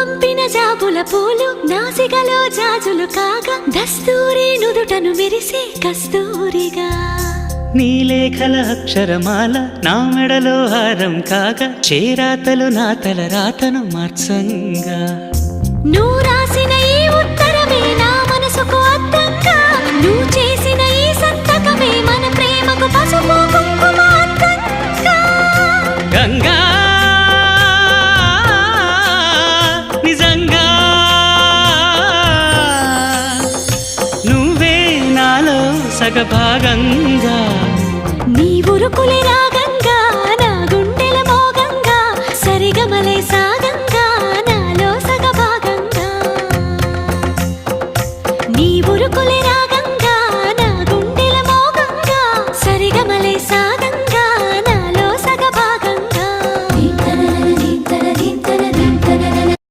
పంపిన జాబుల పూలు నాసికలో జాజులు కాగా దస్తూరి నుదుటను మెరిసే కస్తూరిగా నీ లేఖల అక్షరమాల నా మెడలో హారం కాగా చేరాతలు నా తల రాతను మార్చంగా నువ్వు రాసిన ఈ ఉత్తరమే నా మనసుకు అర్థంగా నువ్వు చేసిన ఈ సంతకమే మన ప్రేమకు పసుపు కుంకుమ అర్థంగా గంగా నిజంగా నువ్వే నాలో సగభాగంగా నీ ఉరుకులే రాగా